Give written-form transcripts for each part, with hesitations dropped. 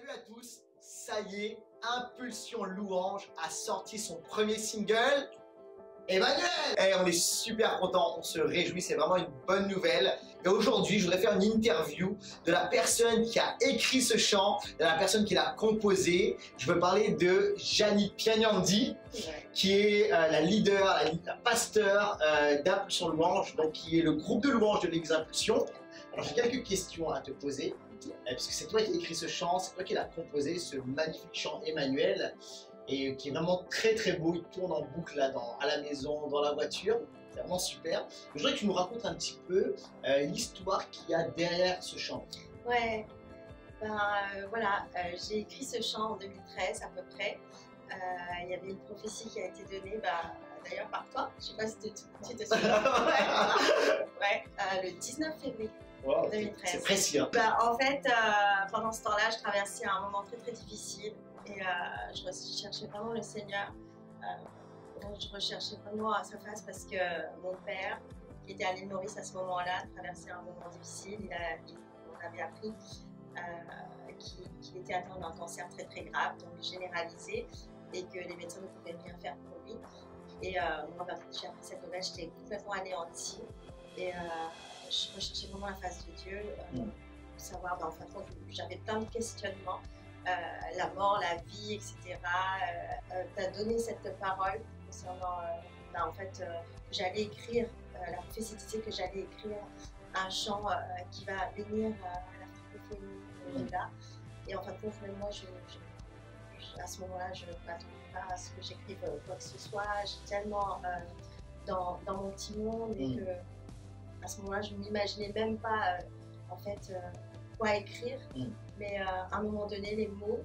Salut à tous, ça y est, Impulsion Louange a sorti son premier single, Emmanuel. Et on est super contents, on se réjouit, c'est vraiment une bonne nouvelle. Et aujourd'hui, je voudrais faire une interview de la personne qui a écrit ce chant, de la personne qui l'a composé. Je veux parler de Jani Piagnandi, qui est la leader, la pasteur d'Impulsion Louange, donc qui est le groupe de louange de l'Église Impulsion. Alors j'ai quelques questions à te poser, puisque c'est toi qui as écrit ce chant, c'est toi qui l'as composé, ce magnifique chant Emmanuel, et qui est vraiment très très beau, il tourne en boucle là, à la maison, dans la voiture, c'est vraiment super. Je voudrais que tu nous racontes un petit peu l'histoire qu'il y a derrière ce chant. Ouais, voilà, j'ai écrit ce chant en 2013 à peu près. Il y avait une prophétie qui a été donnée, d'ailleurs par toi, je sais pas si tu te souviens. Ouais, le 19 février. Wow, 2013. C'est précis. Hein. En fait, pendant ce temps-là, je traversais un moment très très difficile et je recherchais vraiment le Seigneur. Je recherchais vraiment à sa face parce que mon père, qui était à l'île Maurice à ce moment-là, traversait un moment difficile. On avait appris qu'il était atteint d'un cancer très très grave, donc généralisé, et que les médecins ne pouvaient rien faire pour lui. Et moi, j'ai appris cette nouvelle, j'étais complètement anéantie. Et je recherchais vraiment la face de Dieu, pour savoir, en fin de compte, j'avais plein de questionnements, la mort, la vie, etc. Tu as donné cette parole concernant, en fait, j'allais écrire, la prophétie disait que j'allais écrire un chant qui va bénir la francophonie là. Et en fin de compte, même moi, à ce moment-là, je ne m'attendais pas à ce que j'écrive quoi que ce soit. J'ai tellement dans mon petit monde et que à ce moment-là, je ne m'imaginais même pas en fait quoi écrire, mais à un moment donné, les mots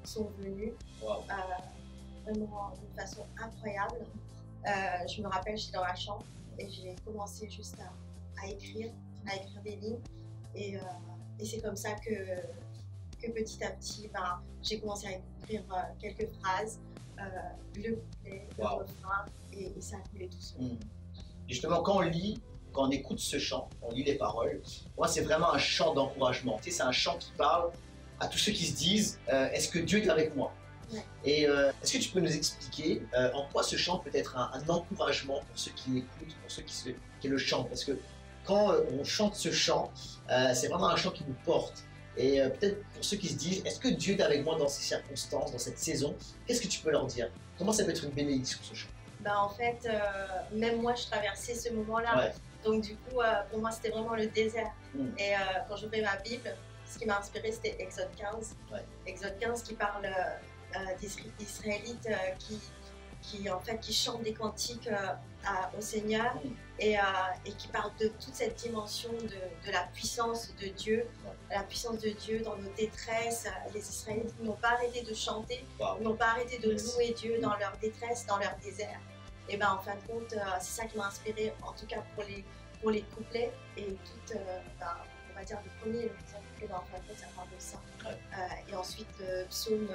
sont venus vraiment d'une façon incroyable. Je me rappelle, j'étais dans la chambre et j'ai commencé juste à écrire des lignes et c'est comme ça que petit à petit, j'ai commencé à écrire quelques phrases, le couplet, le refrain et ça a coulé tout seul. Justement, quand on écoute ce chant, on lit les paroles, moi c'est vraiment un chant d'encouragement. Tu sais, c'est un chant qui parle à tous ceux qui se disent est-ce que Dieu est avec moi? Et est-ce que tu peux nous expliquer en quoi ce chant peut être un encouragement pour ceux qui l'écoutent, pour ceux qui le chantent? Parce que quand on chante ce chant, c'est vraiment un chant qui nous porte. Et peut-être pour ceux qui se disent est-ce que Dieu est avec moi dans ces circonstances, dans cette saison? Qu'est-ce que tu peux leur dire? Comment ça peut être une bénédiction ce chant? En fait, même moi je traversais ce moment-là. Donc du coup, pour moi, c'était vraiment le désert. Et quand j'ouvrais ma Bible, ce qui m'a inspiré, c'était Exode 15. Exode 15 qui parle d'Israélites qui chantent des cantiques au Seigneur et qui parle de toute cette dimension de la puissance de Dieu, la puissance de Dieu dans nos détresses. Les Israélites n'ont pas arrêté de chanter, n'ont pas arrêté de louer Dieu dans leur détresse, dans leur désert. Et en fin de compte, c'est ça qui m'a inspiré, en tout cas pour les couplets et tout, on va dire le premier et le deuxième couplet, en fin de compte, ça parle de ça. Et ensuite, psaume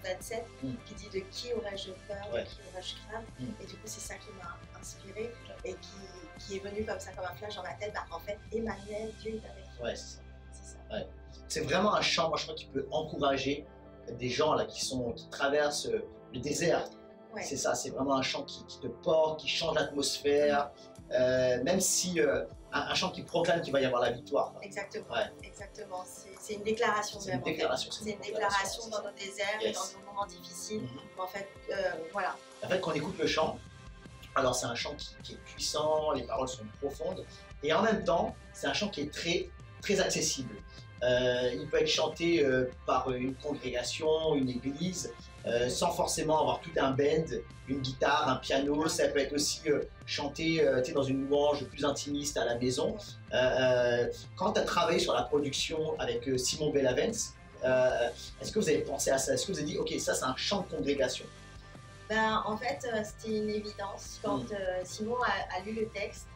27 qui dit de qui aurais-je peur, de qui aurais-je crainte. Et du coup, c'est ça qui m'a inspiré et qui est venu comme ça, comme un flash dans ma tête. En fait, Emmanuel, Dieu est avec toi. C'est ça. C'est vraiment un chant, moi je crois, qui peut encourager des gens là, qui traversent le désert. C'est ça, c'est vraiment un chant qui te porte, qui change l'atmosphère, même si un chant qui proclame qu'il va y avoir la victoire. Exactement, exactement. C'est une déclaration même. C'est une déclaration dans nos déserts et dans nos moments difficiles. En fait, voilà. En fait, quand on écoute le chant, alors c'est un chant qui est puissant, les paroles sont profondes, et en même temps, c'est un chant qui est très, très accessible. Il peut être chanté par une congrégation, une église, sans forcément avoir tout un band, une guitare, un piano. Ça peut être aussi chanté dans une louange plus intimiste à la maison. Quand tu as travaillé sur la production avec Simon Bellavens, est-ce que vous avez pensé à ça? Est-ce que vous avez dit, ok, ça c'est un chant de congrégation? En fait, c'était une évidence. Quand Simon a lu le texte,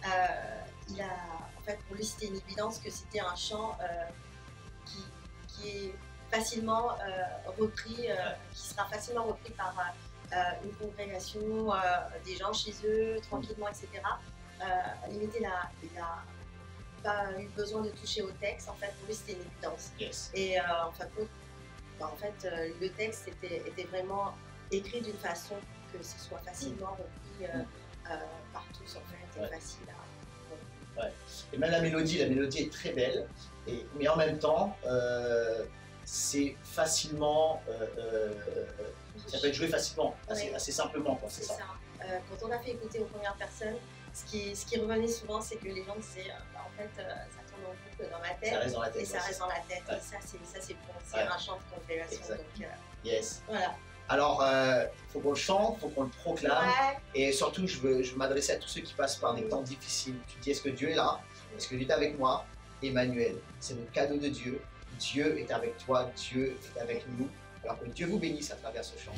en fait, pour lui, c'était une évidence que c'était un chant qui est facilement repris, qui sera facilement repris par une congrégation, des gens chez eux, tranquillement, etc. Limite, il a pas eu besoin de toucher au texte. En fait, pour lui, c'était une évidence. Yes. Et en fait, le texte était vraiment écrit d'une façon que ce soit facilement repris par tous, en fait, et facile à... Ouais. Et même la mélodie est très belle, mais en même temps, c'est facilement, ça peut être joué facilement, assez simplement. C'est ça. Quand on a fait écouter aux premières personnes, ce qui revenait souvent, c'est que les gens disaient, en fait, ça tourne en boucle dans ma tête. Ça reste dans la tête. Et ça reste dans la tête. Ouais. Et ça, c'est bon. C'est un chant de compréhension. Donc, yes. Voilà. Alors, faut qu'on le chante, faut qu'on le proclame. Ouais. Et surtout, je veux m'adresser à tous ceux qui passent par des temps difficiles. Tu te dis, est-ce que Dieu est là? Est-ce que Dieu est avec moi? Emmanuel, c'est le cadeau de Dieu. Dieu est avec toi, Dieu est avec nous. Alors que Dieu vous bénisse à travers ce chant.